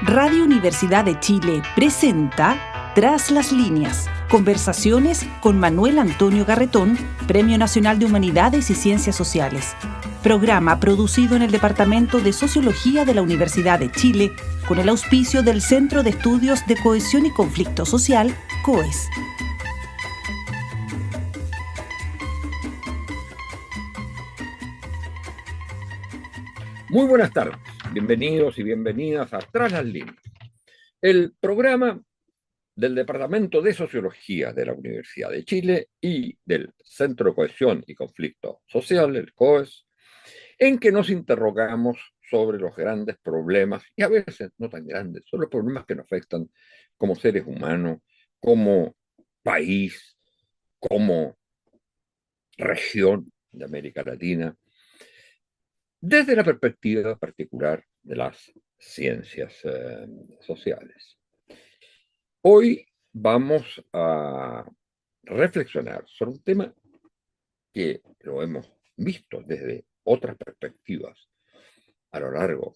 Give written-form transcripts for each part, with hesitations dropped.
Radio Universidad de Chile presenta Tras las líneas, conversaciones con Manuel Antonio Garretón, Premio Nacional de Humanidades y Ciencias Sociales. Programa producido en el Departamento de Sociología de la Universidad de Chile con el auspicio del Centro de Estudios de Cohesión y Conflicto Social, COES. Muy buenas tardes, bienvenidos y bienvenidas a Tras las líneas, el programa del Departamento de Sociología de la Universidad de Chile y del Centro de Cohesión y Conflicto Social, el COES, en que nos interrogamos sobre los grandes problemas, y a veces no tan grandes, son los problemas que nos afectan como seres humanos, como país, como región de América Latina, desde la perspectiva particular de las ciencias sociales. Hoy vamos a reflexionar sobre un tema que lo hemos visto desde otras perspectivas a lo largo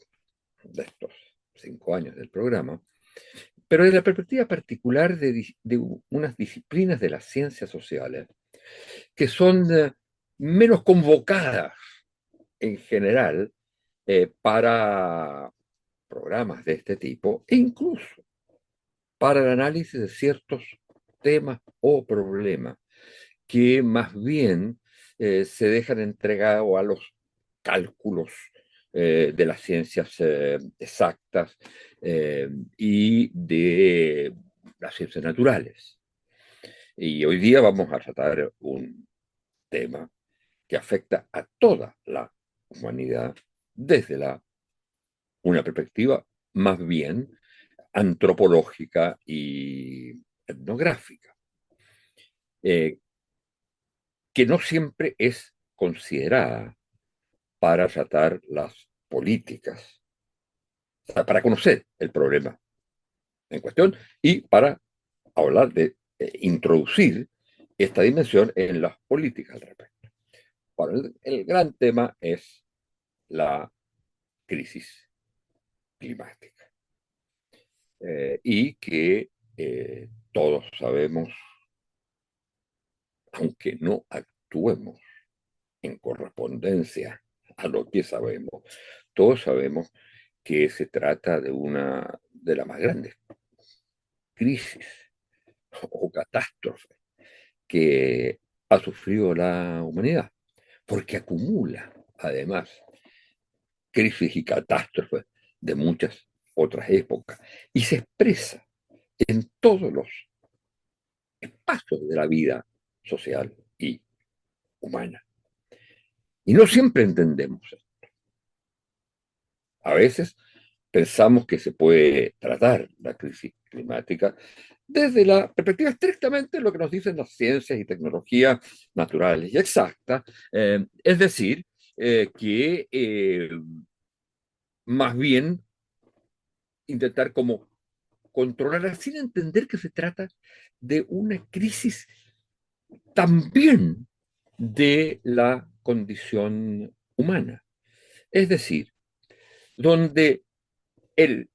de estos 5 años del programa, pero desde la perspectiva particular de unas disciplinas de las ciencias sociales que son menos convocadas en general para programas de este tipo e incluso para el análisis de ciertos temas o problemas que más bien se dejan entregados a los cálculos de las ciencias exactas y de las ciencias naturales. Y hoy día vamos a tratar un tema que afecta a toda la humanidad desde una perspectiva más bien antropológica y etnográfica, eh, que no siempre es considerada para tratar las políticas, o sea, para conocer el problema en cuestión y para hablar de introducir esta dimensión en las políticas al respecto. Bueno, el gran tema es la crisis climática y que todos sabemos, aunque no actuemos en correspondencia a lo que sabemos, todos sabemos que se trata de una de las más grandes crisis o catástrofes que ha sufrido la humanidad, porque acumula además crisis y catástrofes de muchas otras épocas y se expresa en todos los espacios de la vida social y humana. Y no siempre entendemos esto. A veces pensamos que se puede tratar la crisis climática desde la perspectiva estrictamente de lo que nos dicen las ciencias y tecnologías naturales y exactas, es decir, que más bien intentar como controlarla sin entender que se trata de una crisis también de la condición humana. Es decir, donde el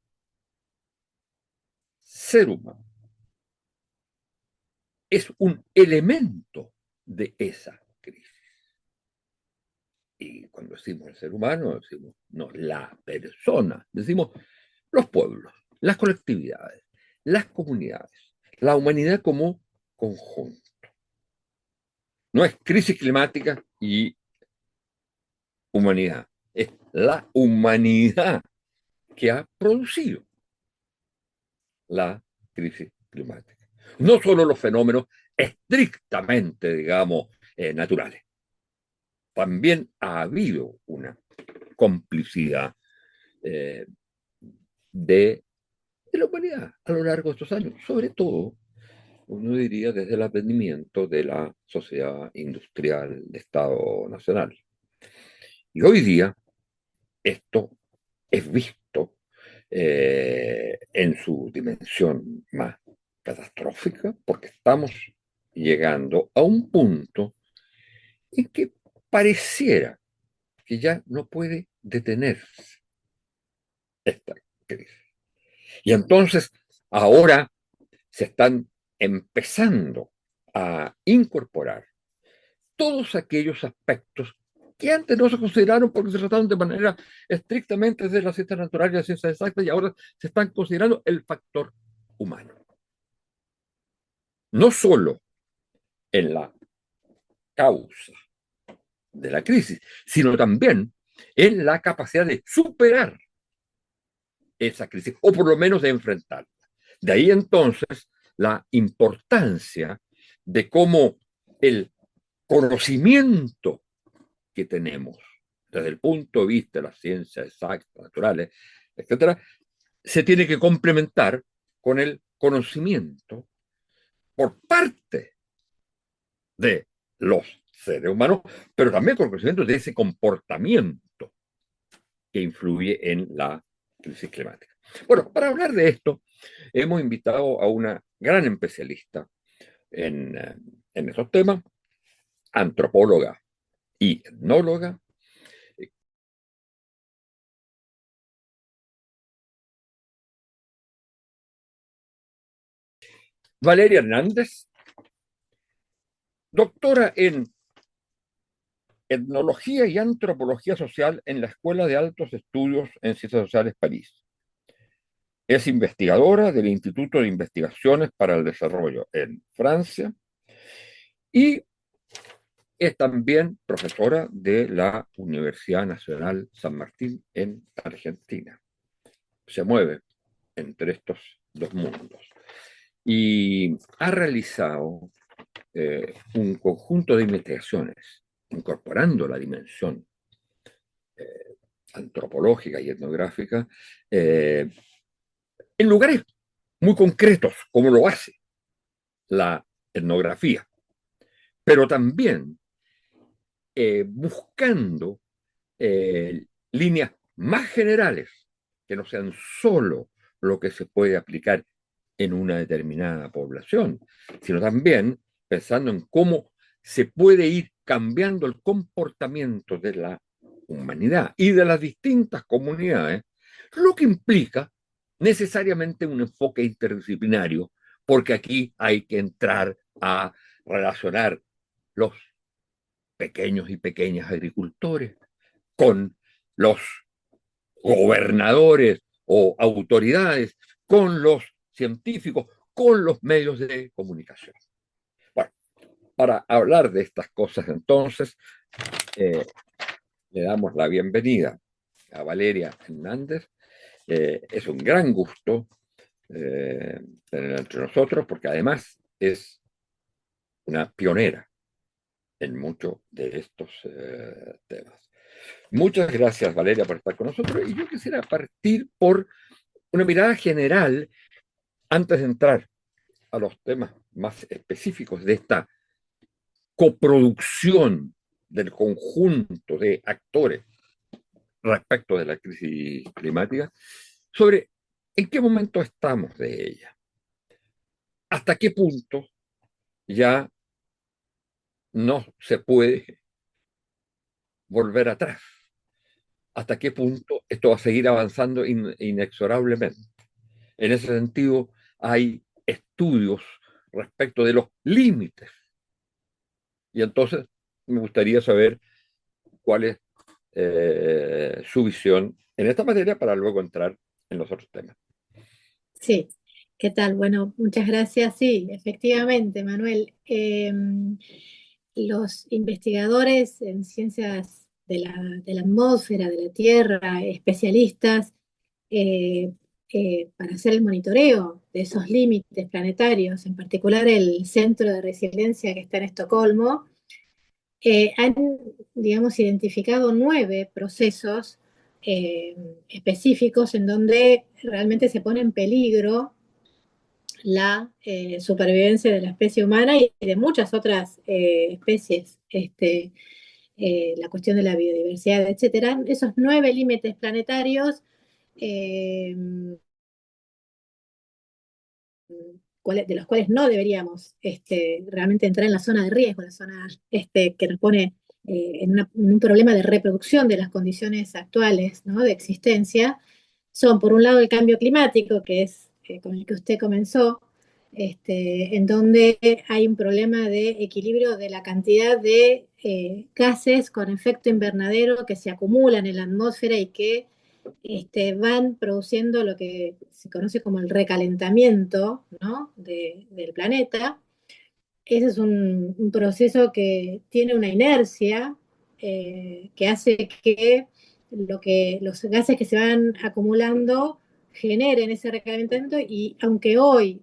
ser humano es un elemento de esa crisis. Y cuando decimos el ser humano, decimos no la persona, decimos los pueblos, las colectividades, las comunidades, la humanidad como conjunto. No es crisis climática y humanidad, es la humanidad que ha producido la crisis climática. No solo los fenómenos estrictamente, digamos, naturales. También ha habido una complicidad eh, de la humanidad a lo largo de estos años, sobre todo, uno diría, desde el advenimiento de la sociedad industrial de Estado Nacional. Y hoy día esto es visto en su dimensión más catastrófica, porque estamos llegando a un punto en que pareciera que ya no puede detenerse esta crisis. Y entonces ahora se están empezando a incorporar todos aquellos aspectos que antes no se consideraron porque se trataron de manera estrictamente de las ciencias naturales y las ciencias exactas, y ahora se están considerando el factor humano. No solo en la causa de la crisis, sino también en la capacidad de superar esa crisis, o por lo menos de enfrentarla. De ahí entonces la importancia de cómo el conocimiento que tenemos desde el punto de vista de las ciencias exactas, naturales, etcétera, se tiene que complementar con el conocimiento por parte de los seres humanos, pero también con el conocimiento de ese comportamiento que influye en la crisis climática. Bueno, para hablar de esto, hemos invitado a una gran especialista en estos temas, antropóloga y etnóloga, Valeria Hernández, doctora en etnología y antropología social en la Escuela de Altos Estudios en Ciencias Sociales París. Es investigadora del Instituto de Investigaciones para el Desarrollo en Francia y es también profesora de la Universidad Nacional San Martín en Argentina. Se mueve entre estos dos mundos y ha realizado un conjunto de investigaciones incorporando la dimensión antropológica y etnográfica en lugares muy concretos, como lo hace la etnografía, pero también buscando líneas más generales que no sean solo lo que se puede aplicar en una determinada población, sino también pensando en cómo se puede ir cambiando el comportamiento de la humanidad y de las distintas comunidades, lo que implica necesariamente un enfoque interdisciplinario, porque aquí hay que entrar a relacionar los pequeños y pequeñas agricultores con los gobernadores o autoridades, con los científicos, con los medios de comunicación. Bueno, para hablar de estas cosas entonces, eh, le damos la bienvenida a Valeria Hernández. Es un gran gusto tenerla entre nosotros porque además es una pionera en muchos de estos temas. Muchas gracias, Valeria, por estar con nosotros. Y yo quisiera partir por una mirada general antes de entrar a los temas más específicos de esta coproducción del conjunto de actores respecto de la crisis climática, sobre en qué momento estamos de ella, hasta qué punto ya no se puede volver atrás, hasta qué punto esto va a seguir avanzando inexorablemente. En ese sentido, hay estudios respecto de los límites. Y entonces me gustaría saber cuál es su visión en esta materia para luego entrar en los otros temas. Sí, ¿qué tal? Bueno, muchas gracias. Sí, efectivamente, Manuel. Los investigadores en ciencias de la atmósfera, de la Tierra, especialistas, eh, para hacer el monitoreo de esos límites planetarios, en particular el Centro de Resiliencia que está en Estocolmo, han, digamos, identificado 9 procesos específicos en donde realmente se pone en peligro la supervivencia de la especie humana y de muchas otras especies, la cuestión de la biodiversidad, etcétera. Esos 9 límites planetarios, de los cuales no deberíamos realmente entrar en la zona de riesgo, la zona que nos pone en un problema de reproducción de las condiciones actuales, ¿no?, de existencia, son, por un lado, el cambio climático, que es con el que usted comenzó, en donde hay un problema de equilibrio de la cantidad de gases con efecto invernadero que se acumulan en la atmósfera y que van produciendo lo que se conoce como el recalentamiento, ¿no?, del planeta. Ese es un proceso que tiene una inercia que hace que los gases que se van acumulando generen ese recalentamiento, y aunque hoy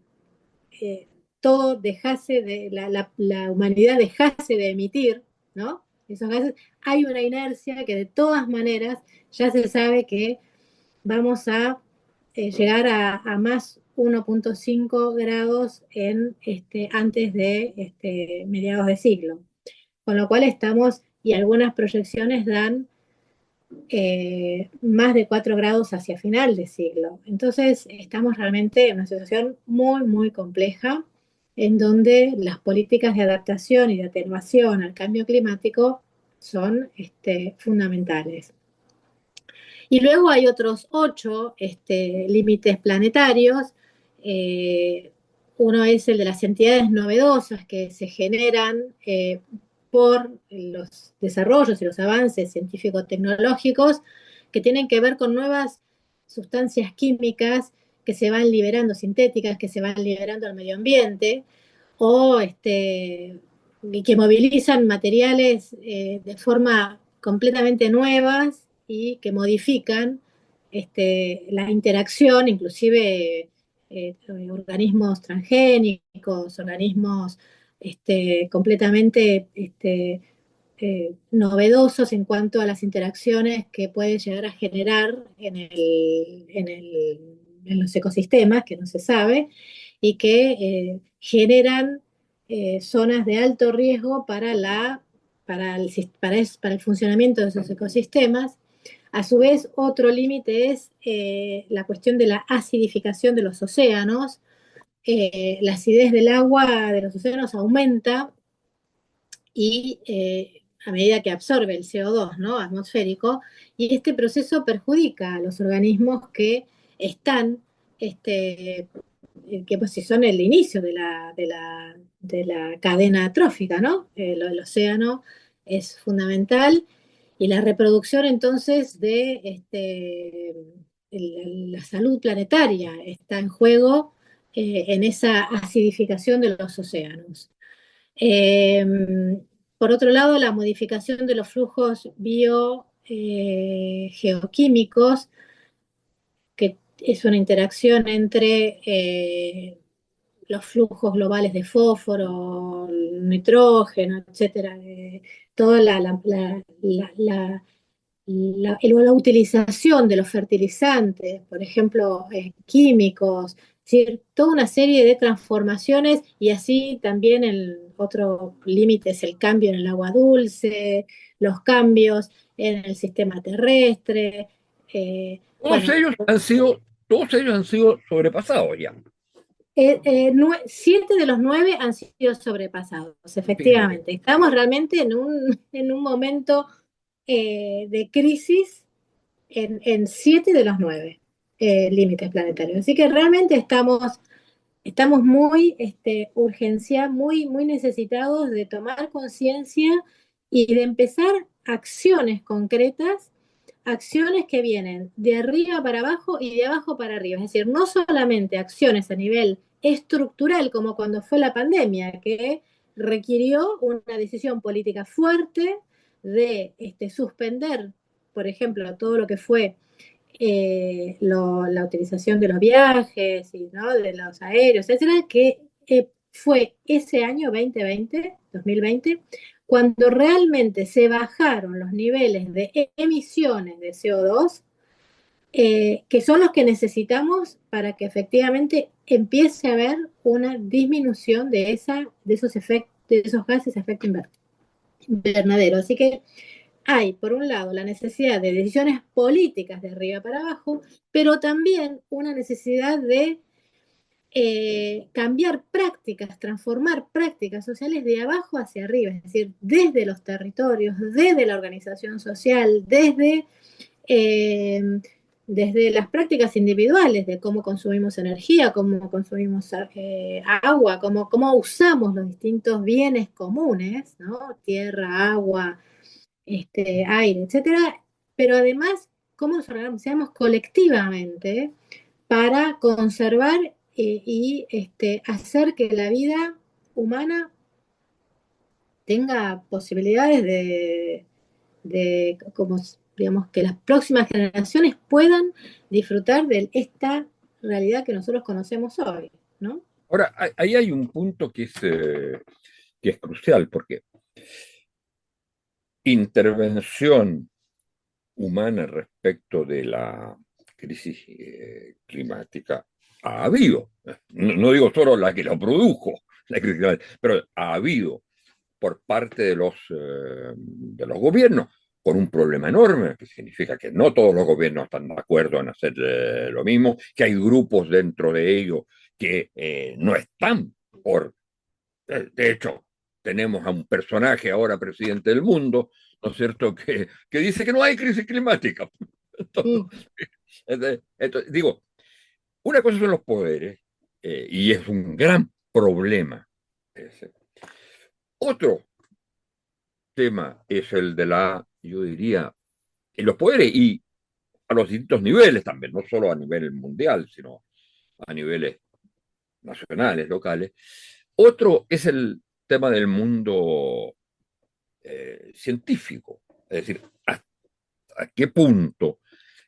eh, todo dejase la humanidad dejase de emitir, ¿no?, esos gases, hay una inercia que de todas maneras ya se sabe que vamos a llegar a más 1,5 grados antes de mediados de siglo. Con lo cual estamos, y algunas proyecciones dan más de 4 grados hacia final de siglo. Entonces estamos realmente en una situación muy, muy compleja, en donde las políticas de adaptación y de atenuación al cambio climático son fundamentales. Y luego hay otros 8 límites planetarios. Uno es el de las entidades novedosas que se generan por los desarrollos y los avances científico-tecnológicos, que tienen que ver con nuevas sustancias químicas que se van liberando, sintéticas, que se van liberando al medio ambiente, o que movilizan materiales de forma completamente nuevas y que modifican la interacción, inclusive organismos transgénicos, organismos completamente novedosos en cuanto a las interacciones que puede llegar a generar en los ecosistemas, que no se sabe, y que generan zonas de alto riesgo para el funcionamiento de esos ecosistemas. A su vez, otro límite es la cuestión de la acidificación de los océanos. La acidez del agua de los océanos aumenta y a medida que absorbe el CO2, ¿no?, atmosférico, y este proceso perjudica a los organismos que están, que pues si son el inicio de la cadena trófica, ¿no? El océano es fundamental, y la reproducción entonces de la salud planetaria está en juego en esa acidificación de los océanos. Eh, por otro lado, la modificación de los flujos biogeoquímicos, que es una interacción entre los flujos globales de fósforo, nitrógeno, etcétera, toda la utilización de los fertilizantes, por ejemplo, químicos, es decir, toda una serie de transformaciones, y así también el otro límite es el cambio en el agua dulce, los cambios en el sistema terrestre. Todos Bueno, ellos han sido, todos ellos han sido sobrepasados ya. 7 de los 9 han sido sobrepasados, Fíjate. efectivamente. Estamos realmente en un momento de crisis en 7 de los 9 límites planetarios. Así que realmente estamos muy urgencia, muy, muy necesitados de tomar conciencia y de empezar acciones concretas, acciones que vienen de arriba para abajo y de abajo para arriba. Es decir, no solamente acciones a nivel estructural, como cuando fue la pandemia, que requirió una decisión política fuerte de suspender, por ejemplo, todo lo que fue la utilización de los viajes y, ¿no?, de los aéreos, etcétera, que fue ese año 2020, cuando realmente se bajaron los niveles de emisiones de CO2, que son los que necesitamos para que efectivamente empiece a haber una disminución de esos gases de efecto invernadero. Así que hay, por un lado, la necesidad de decisiones políticas de arriba para abajo, pero también una necesidad de cambiar prácticas, transformar prácticas sociales de abajo hacia arriba, es decir, desde los territorios, desde la organización social, desde desde las prácticas individuales de cómo consumimos energía, cómo consumimos agua, cómo usamos los distintos bienes comunes, ¿no? Tierra, agua, aire, etcétera, pero además cómo nos organizamos colectivamente para conservar y hacer que la vida humana tenga posibilidades de como, digamos, que las próximas generaciones puedan disfrutar de esta realidad que nosotros conocemos hoy, ¿no? Ahora, ahí hay un punto que es crucial, porque intervención humana respecto de la crisis climática ha habido. No digo solo la que lo produjo, la crisis climática, pero ha habido por parte de los gobiernos, con un problema enorme, que significa que no todos los gobiernos están de acuerdo en hacer lo mismo, que hay grupos dentro de ellos que no están por... De hecho, tenemos a un personaje ahora presidente del mundo, ¿no es cierto?, que dice que no hay crisis climática. Mm. Entonces, digo, una cosa son los poderes, y es un gran problema ese. Otro tema es el de yo diría, en los poderes y a los distintos niveles también, no solo a nivel mundial, sino a niveles nacionales, locales. Otro es el tema del mundo científico, es decir, a qué punto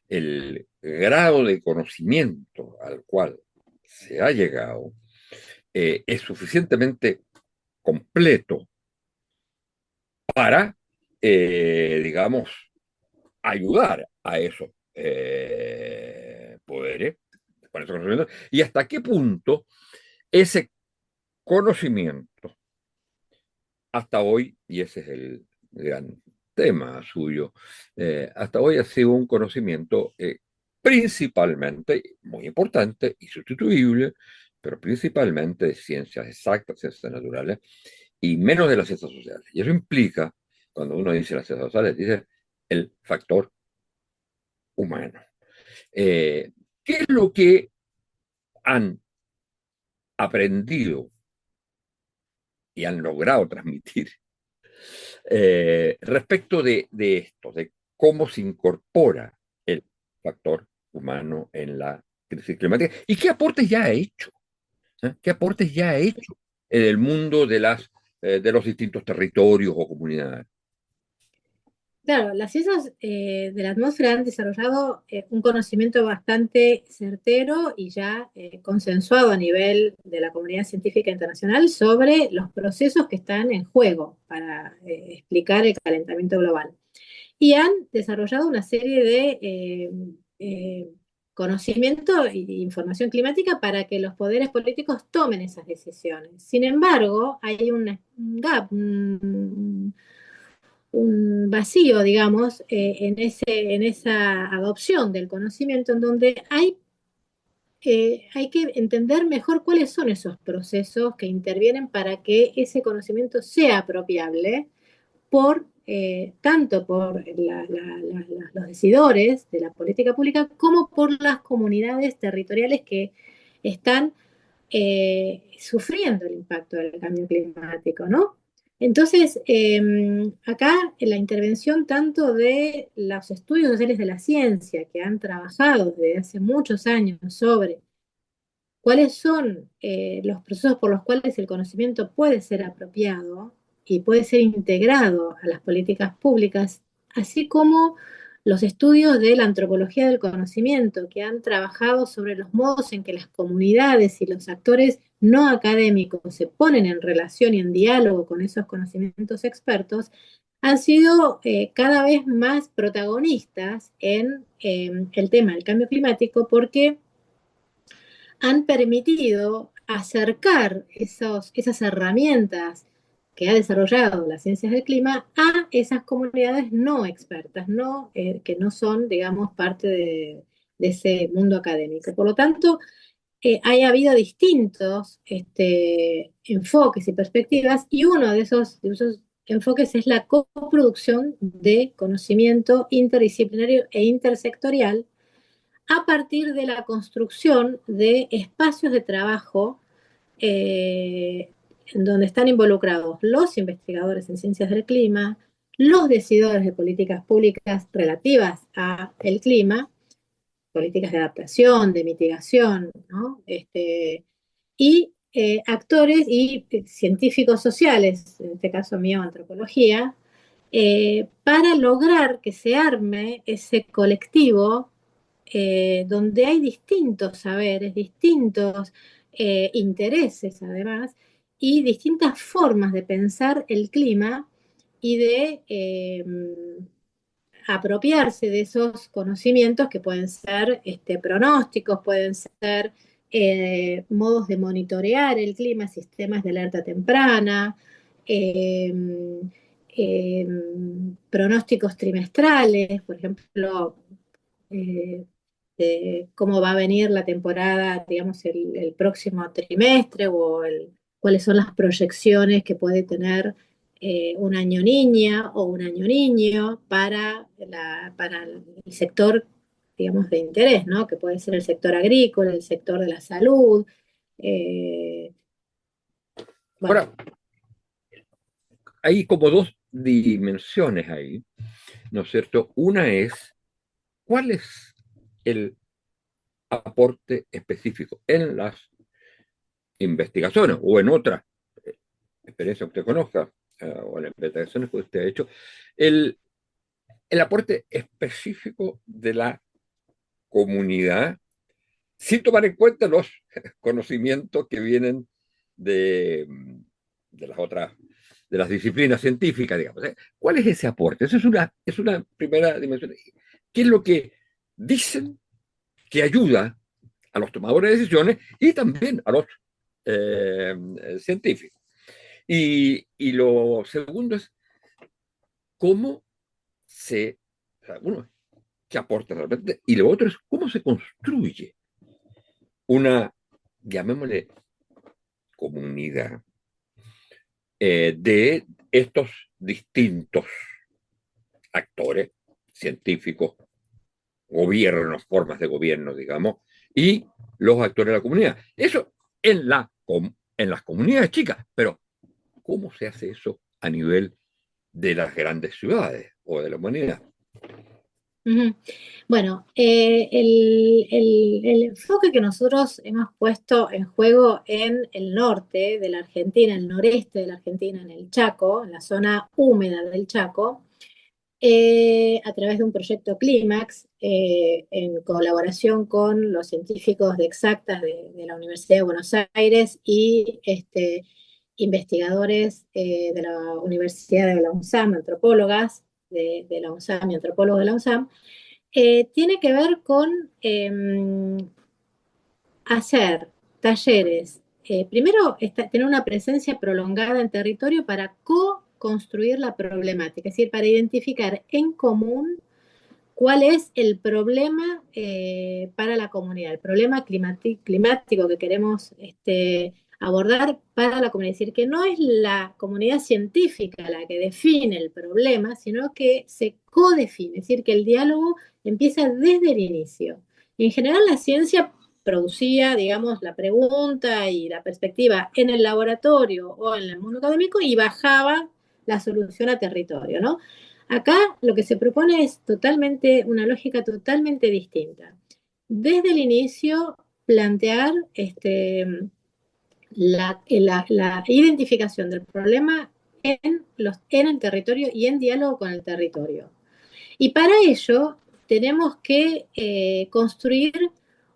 el grado de conocimiento al cual se ha llegado es suficientemente completo para, digamos, ayudar a esos poderes, con ese conocimiento, y hasta qué punto ese conocimiento hasta hoy, y ese es el gran tema suyo, hasta hoy ha sido un conocimiento principalmente, muy importante, insustituible, pero principalmente de ciencias exactas, ciencias naturales, y menos de las ciencias sociales. Y eso implica, cuando uno dice las ciencias sociales, dice el factor humano. ¿Qué es lo que han aprendido y han logrado transmitir respecto de esto, de cómo se incorpora el factor humano en la crisis climática y qué aportes ya ha hecho? ¿Qué aportes ya ha hecho en el mundo de los distintos territorios o comunidades? Claro, las ciencias de la atmósfera han desarrollado un conocimiento bastante certero y ya consensuado a nivel de la comunidad científica internacional sobre los procesos que están en juego para explicar el calentamiento global. Y han desarrollado una serie de conocimiento e información climática para que los poderes políticos tomen esas decisiones. Sin embargo, hay un gap, un vacío, digamos, en esa adopción del conocimiento en donde hay que entender mejor cuáles son esos procesos que intervienen para que ese conocimiento sea apropiable tanto por los decidores de la política pública como por las comunidades territoriales que están sufriendo el impacto del cambio climático, ¿no? Entonces, acá la intervención tanto de los estudios sociales de la ciencia que han trabajado desde hace muchos años sobre cuáles son los procesos por los cuales el conocimiento puede ser apropiado y puede ser integrado a las políticas públicas, así como los estudios de la antropología del conocimiento, que han trabajado sobre los modos en que las comunidades y los actores no académicos se ponen en relación y en diálogo con esos conocimientos expertos, han sido cada vez más protagonistas en el tema del cambio climático porque han permitido acercar esas herramientas que ha desarrollado las ciencias del clima a esas comunidades no expertas, que no son, digamos, parte de ese mundo académico. Por lo tanto, ha habido distintos enfoques y perspectivas, y uno de esos enfoques es la coproducción de conocimiento interdisciplinario e intersectorial a partir de la construcción de espacios de trabajo en donde están involucrados los investigadores en ciencias del clima, los decidores de políticas públicas relativas al clima, políticas de adaptación, de mitigación, ¿no? Y actores y científicos sociales, en este caso mío, antropología, para lograr que se arme ese colectivo donde hay distintos saberes, distintos intereses además, y distintas formas de pensar el clima y de apropiarse de esos conocimientos que pueden ser pronósticos, pueden ser modos de monitorear el clima, sistemas de alerta temprana, eh, eh, pronósticos trimestrales, por ejemplo, eh, de cómo va a venir la temporada, digamos, el próximo trimestre cuáles son las proyecciones que puede tener un año niña o un año niño para el sector, digamos, de interés, ¿no? Que puede ser el sector agrícola, el sector de la salud. eh, bueno, Ahora, hay como dos dimensiones ahí, ¿no es cierto? Una es, ¿cuál es el aporte específico en las investigaciones o en otras experiencias que usted conozca, o en las investigaciones que usted ha hecho, el, el aporte específico de la comunidad, sin tomar en cuenta los conocimientos que vienen de, de las otras, de las disciplinas científicas, digamos. ¿Cuál es ese aporte? Esa es una primera dimensión. ¿Qué es lo que dicen que ayuda a los tomadores de decisiones y también a los científicos? Y lo segundo es cómo se, o sea, uno, qué aporta realmente, y lo otro es cómo se construye una, llamémosle, comunidad de estos distintos actores, científicos, gobiernos, formas de gobierno, digamos, y los actores de la comunidad. Eso en las comunidades chicas, pero ¿cómo se hace eso a nivel de las grandes ciudades o de la humanidad? ujú. Bueno, el enfoque que nosotros hemos puesto en juego en el norte de la Argentina, el noreste de la Argentina, en el Chaco, en la zona húmeda del Chaco, a través de un proyecto Clímax, en colaboración con los científicos de exactas de la Universidad de Buenos Aires y investigadores de la Universidad de la UNSAM, antropólogas de la UNSAM y antropólogos de la UNSAM, tiene que ver con hacer talleres. Primero, tener una presencia prolongada en territorio para co-construir la problemática, es decir, para identificar en común cuál es el problema para la comunidad, el problema climático que queremos abordar para la comunidad. Es decir, que no es la comunidad científica la que define el problema, sino que se codefine, es decir, que el diálogo empieza desde el inicio. Y en general la ciencia producía, digamos, la pregunta y la perspectiva en el laboratorio o en el mundo académico y bajaba la solución a territorio, ¿no? Acá lo que se propone es totalmente, una lógica totalmente distinta. Desde el inicio, plantear la identificación del problema en el territorio y en diálogo con el territorio. Y para ello tenemos que construir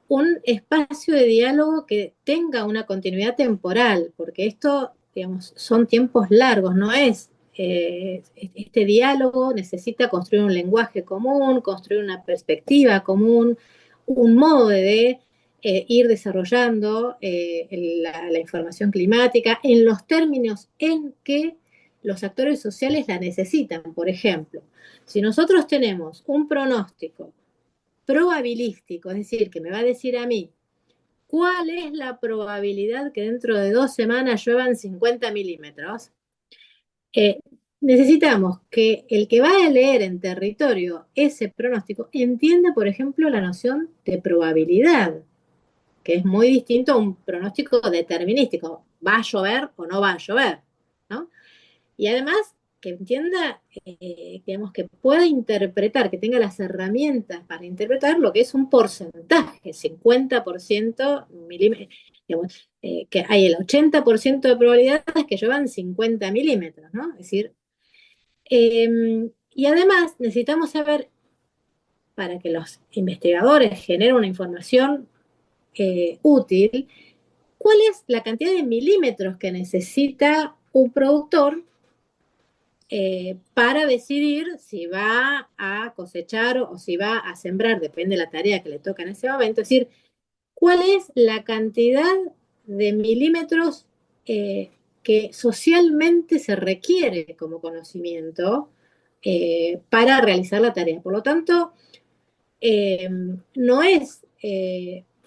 un espacio de diálogo que tenga una continuidad temporal, porque esto, digamos, son tiempos largos, no es este diálogo necesita construir un lenguaje común, construir una perspectiva común, un modo de ir desarrollando la información climática en los términos en que los actores sociales la necesitan. Por ejemplo, si nosotros tenemos un pronóstico probabilístico, es decir, que me va a decir a mí cuál es la probabilidad que dentro de 2 semanas lluevan 50 milímetros, necesitamos que el que va a leer en territorio ese pronóstico entienda, por ejemplo, la noción de probabilidad, que es muy distinto a un pronóstico determinístico. ¿Va a llover o no va a llover? ¿No? Y además que entienda, digamos, que pueda interpretar, que tenga las herramientas para interpretar lo que es un porcentaje, 50% digamos, que hay el 80% de probabilidades que lluevan 50 milímetros, ¿no? Es decir, y además necesitamos saber, para que los investigadores generen una información útil, cuál es la cantidad de milímetros que necesita un productor para decidir si va a cosechar o si va a sembrar, depende de la tarea que le toca en ese momento. Es decir, cuál es la cantidad de milímetros que socialmente se requiere como conocimiento para realizar la tarea. Por lo tanto, no es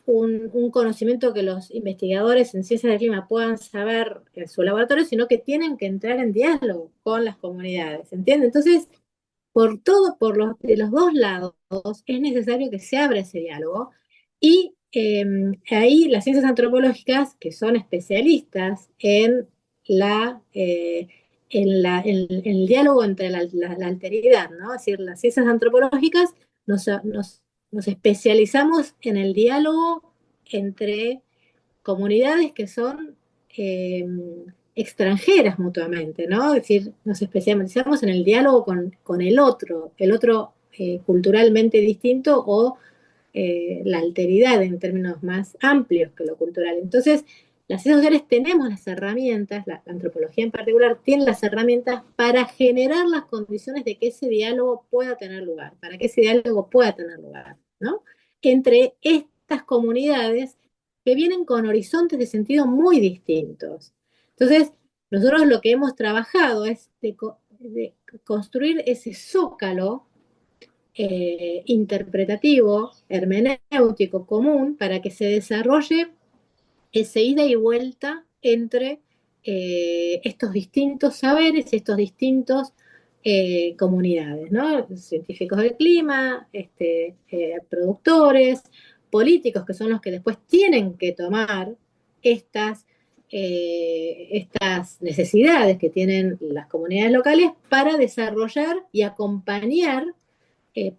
un conocimiento que los investigadores en ciencias del clima puedan saber en su laboratorio, sino que tienen que entrar en diálogo con las comunidades, ¿entiendes? Entonces, de los dos lados, es necesario que se abra ese diálogo y ahí las ciencias antropológicas, que son especialistas en en el diálogo entre la alteridad, ¿no? Es decir, las ciencias antropológicas nos especializamos en el diálogo entre comunidades que son eh, extranjeras mutuamente, ¿no? Es decir, nos especializamos en el diálogo con el otro culturalmente distinto o la alteridad en términos más amplios que lo cultural. Entonces, las ciencias sociales tenemos las herramientas, la antropología en particular tiene las herramientas para generar las condiciones de que ese diálogo pueda tener lugar, para que ese diálogo pueda tener lugar, ¿no? Entre estas comunidades que vienen con horizontes de sentido muy distintos. Entonces, nosotros lo que hemos trabajado es de construir ese zócalo interpretativo, hermenéutico común, para que se desarrolle ese ida y vuelta entre estos distintos saberes, estos distintos comunidades, ¿no? Científicos del clima, productores, políticos, que son los que después tienen que tomar estas necesidades que tienen las comunidades locales para desarrollar y acompañar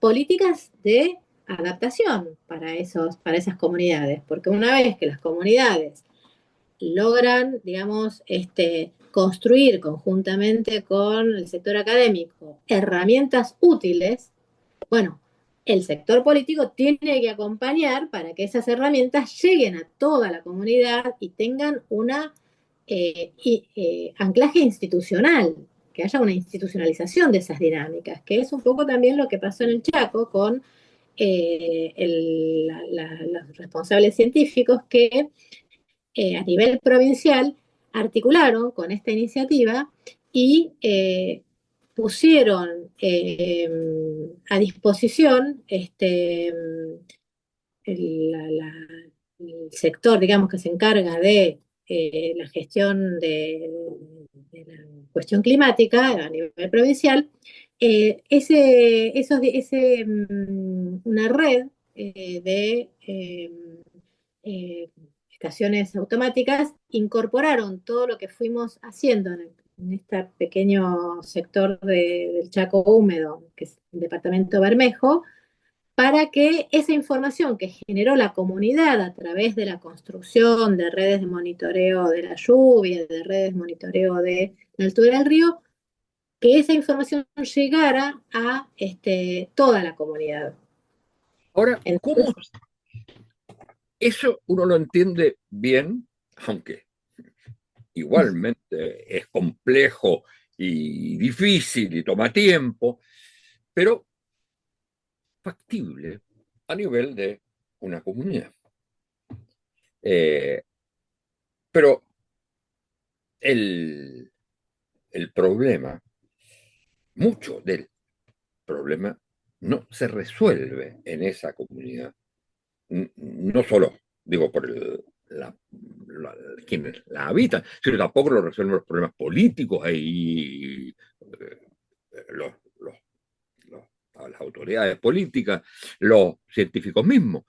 políticas de adaptación para esas comunidades, porque una vez que las comunidades logran, digamos, construir conjuntamente con el sector académico herramientas útiles, bueno, el sector político tiene que acompañar para que esas herramientas lleguen a toda la comunidad y tengan una anclaje institucional, que haya una institucionalización de esas dinámicas, que es un poco también lo que pasó en el Chaco con los responsables científicos que a nivel provincial articularon con esta iniciativa y pusieron a disposición el, la, la, el sector, digamos, que se encarga de la gestión de la cuestión climática a nivel provincial, una red de estaciones automáticas incorporaron todo lo que fuimos haciendo en este pequeño sector del Chaco húmedo, que es el departamento Bermejo, para que esa información que generó la comunidad a través de la construcción de redes de monitoreo de la lluvia, de redes de monitoreo de la altura del río, que esa información llegara a toda la comunidad. Ahora, ¿cómo Entonces, eso uno lo entiende bien, aunque igualmente es complejo y difícil y toma tiempo, pero factible a nivel de una comunidad? Eh, pero el, el problema, mucho del problema, no se resuelve en esa comunidad. No solo, digo, por quienes la habitan, sino tampoco lo resuelven los problemas políticos y los, los- las autoridades políticas, los científicos mismos.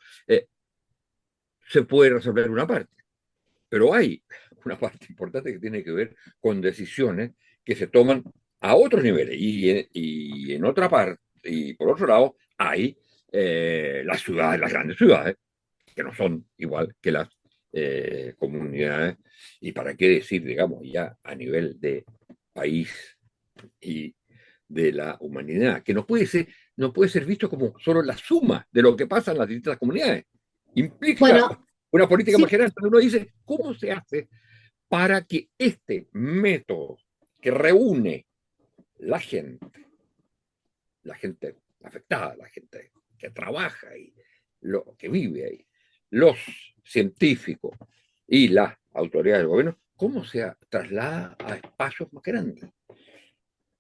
Se puede resolver una parte, pero hay una parte importante que tiene que ver con decisiones que se toman a otros niveles y en otra parte, y por otro lado, hay las ciudades, las grandes ciudades, que no son igual que las comunidades, y para qué decir, digamos, ya a nivel de país y de la humanidad, que no puede ser visto como solo la suma de lo que pasa en las distintas comunidades. Implica Bueno, una política sí, más general, pero uno dice, ¿cómo se hace para que este método que reúne la gente afectada, la gente que trabaja ahí, lo que vive ahí, los científicos y las autoridades del gobierno, cómo se traslada a espacios más grandes?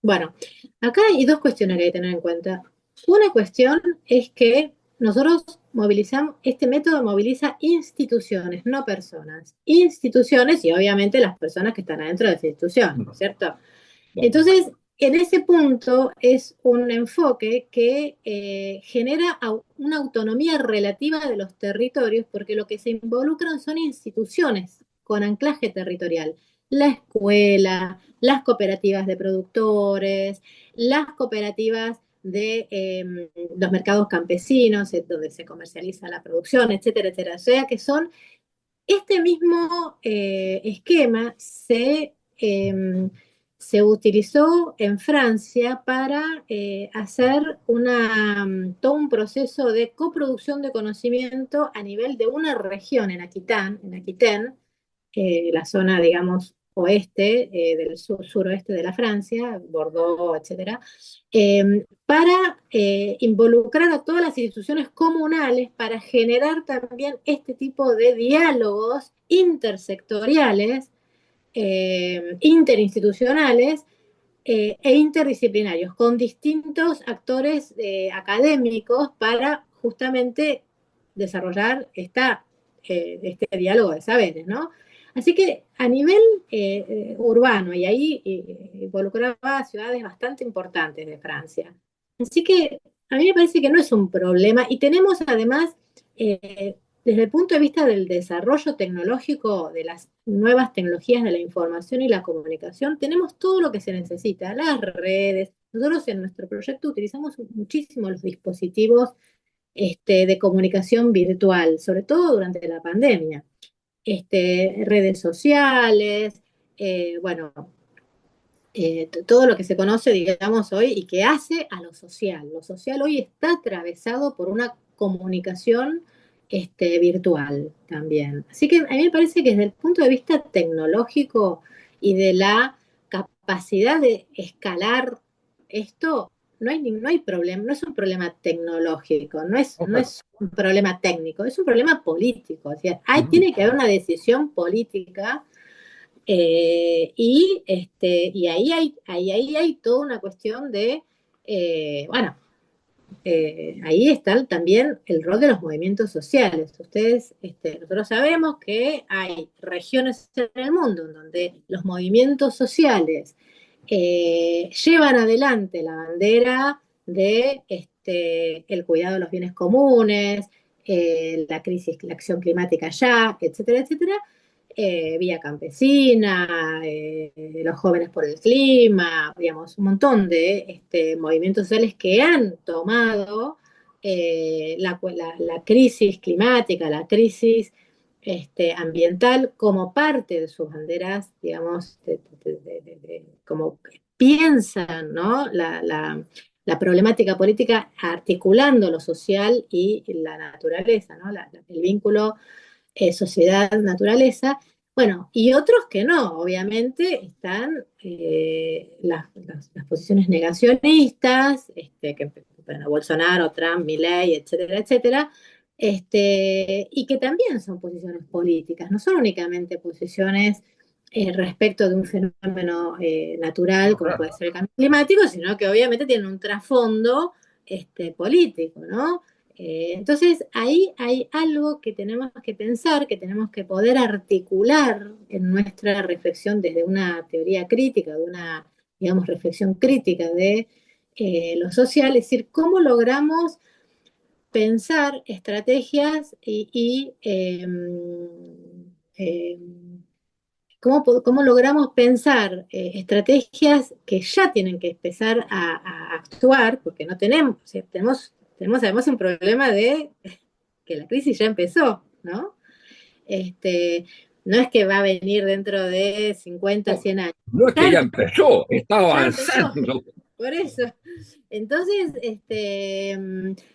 bueno, acá hay dos cuestiones que hay que tener en cuenta. Una cuestión es que nosotros movilizamos, este método moviliza instituciones, no personas. Instituciones y obviamente las personas que están adentro de esa institución, ¿no es cierto? Bueno, Entonces, en ese punto es un enfoque que genera una autonomía relativa de los territorios, porque lo que se involucran son instituciones con anclaje territorial. La escuela, las cooperativas de productores, las cooperativas de los mercados campesinos, donde se comercializa la producción, etcétera, etcétera. O sea que son este mismo esquema se utilizó en Francia para hacer todo un proceso de coproducción de conocimiento a nivel de una región en Aquitaine, la zona, digamos, oeste, del suroeste de la Francia, Bordeaux, etcétera, para involucrar a todas las instituciones comunales para generar también este tipo de diálogos intersectoriales, interinstitucionales e interdisciplinarios con distintos actores académicos para justamente desarrollar este diálogo de saberes, ¿no? Así que a nivel urbano, y ahí involucraba ciudades bastante importantes de Francia. Así que a mí me parece que no es un problema y tenemos además, desde el punto de vista del desarrollo tecnológico de las nuevas tecnologías de la información y la comunicación, tenemos todo lo que se necesita, las redes. Nosotros en nuestro proyecto utilizamos muchísimo los dispositivos de comunicación virtual, sobre todo durante la pandemia. Redes sociales, bueno, todo lo que se conoce, digamos, hoy y que hace a lo social. Lo social hoy está atravesado por una comunicación virtual también. Así que a mí me parece que desde el punto de vista tecnológico y de la capacidad de escalar esto, no hay problema, no es un problema tecnológico, no ojalá. es un problema técnico, es un problema político. O sea, Ujú. tiene que haber una decisión política y ahí hay toda una cuestión de, bueno, ahí está también el rol de los movimientos sociales. Nosotros sabemos que hay regiones en el mundo en donde los movimientos sociales llevan adelante la bandera de el cuidado de los bienes comunes, la crisis, la acción climática ya, etcétera, etcétera, Vía Campesina, los jóvenes por el clima, digamos, un montón de movimientos sociales que han tomado la crisis climática, la crisis ambiental como parte de sus banderas, digamos, como piensan, ¿no? La problemática política articulando lo social y la naturaleza, ¿no? El vínculo sociedad-naturaleza. Bueno, y otros que no, obviamente están las posiciones negacionistas, bueno, Bolsonaro, Trump, Milei, etcétera, etcétera, y que también son posiciones políticas, no son únicamente posiciones respecto de un fenómeno natural No, como claro. puede ser el cambio climático, sino que obviamente tienen un trasfondo político, ¿no? Entonces, ahí hay algo que tenemos que pensar, que tenemos que poder articular en nuestra reflexión desde una teoría crítica, de una digamos, reflexión crítica de lo social, es decir, cómo logramos pensar estrategias cómo logramos pensar estrategias que ya tienen que empezar a actuar, porque no tenemos, o sea, tenemos además un problema de que la crisis ya empezó, ¿no? No es que va a venir dentro de 50, 100 años. No es que ya empezó, está avanzando. Empezó, por eso. Entonces,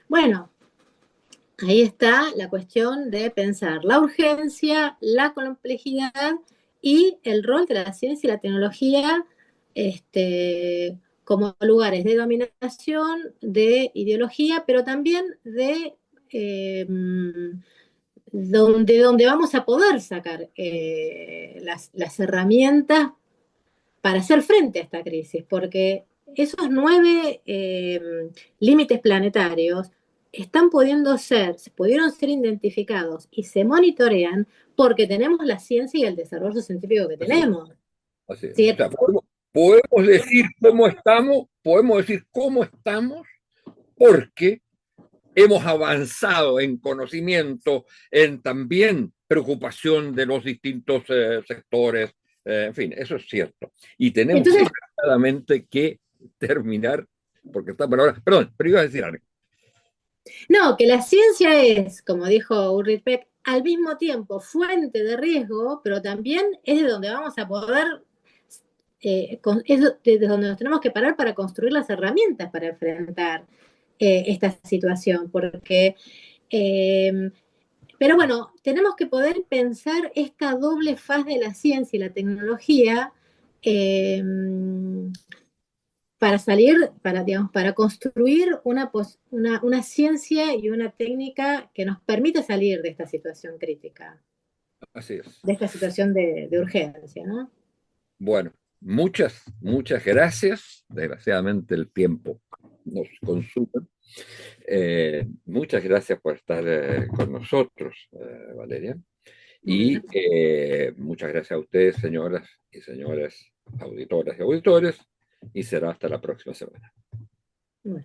bueno, ahí está la cuestión de pensar la urgencia, la complejidad y el rol de la ciencia y la tecnología como lugares de dominación, de ideología, pero también de donde vamos a poder sacar las herramientas para hacer frente a esta crisis, porque esos 9 límites planetarios pudieron ser identificados y se monitorean porque tenemos la ciencia y el desarrollo científico que tenemos. Así es. ¿Sí? O sea, podemos decir cómo estamos porque hemos avanzado en conocimiento, en también preocupación de los distintos sectores, en fin, eso es cierto. Y tenemos claramente que terminar, porque está por ahora. Perdón, pero iba a decir algo. No, que la ciencia es, como dijo Ulrich Beck, al mismo tiempo fuente de riesgo, pero también es de donde vamos a poder, es desde donde nos tenemos que parar para construir las herramientas para enfrentar esta situación, porque, pero bueno, tenemos que poder pensar esta doble faz de la ciencia y la tecnología para construir una ciencia y una técnica que nos permita salir de esta situación crítica. Así es. De esta situación de urgencia, ¿no? Bueno, muchas gracias. Desgraciadamente el tiempo nos consume. Muchas gracias por estar con nosotros, Valeria. Y muchas gracias a ustedes, señoras y señores auditoras y auditores. Y será hasta la próxima semana. Bueno.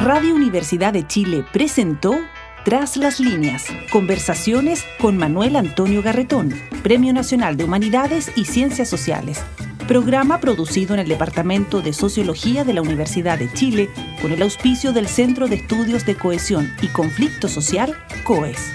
Radio Universidad de Chile presentó Tras las líneas, conversaciones con Manuel Antonio Garretón, Premio Nacional de Humanidades y Ciencias Sociales. Programa producido en el Departamento de Sociología de la Universidad de Chile con el auspicio del Centro de Estudios de Cohesión y Conflicto Social, COES.